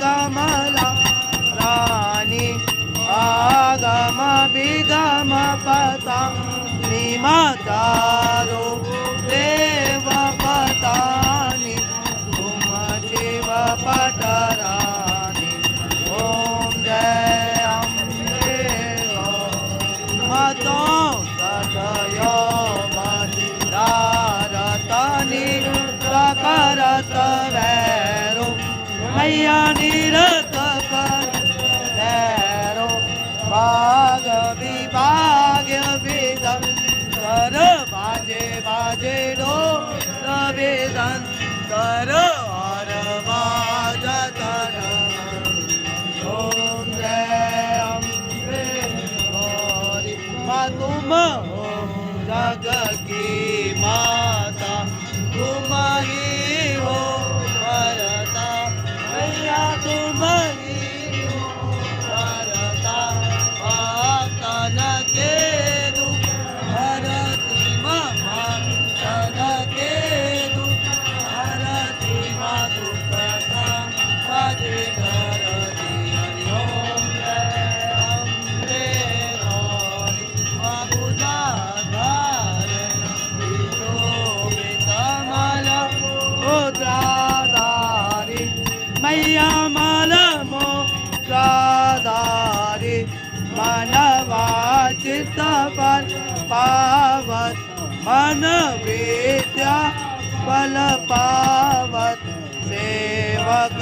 कमला रानी आगम विगम पता निमचारो देव पतानी तुम शिव पटरानी ओम जय अम्बे मतो सतयो रतनी करत वैरो मैया निरत करो भाग विभाग्य विदन कर बाजे बाजे डो वेदन कर और बाजत ओम जय अम्बे गौरी माँ तुम हो जग की माता तुम ही हो करता मैया तुम ही हो करता भक्तन के दुख हरती ममा तन के दुख हरती मा दुख पदे करती हरि ओम जय अम्बे गौरी मबुधा मुद्राधारी मैया माल मुद्राधारी मनवा चित्त पर पावत मन विद्या बल पावत सेवक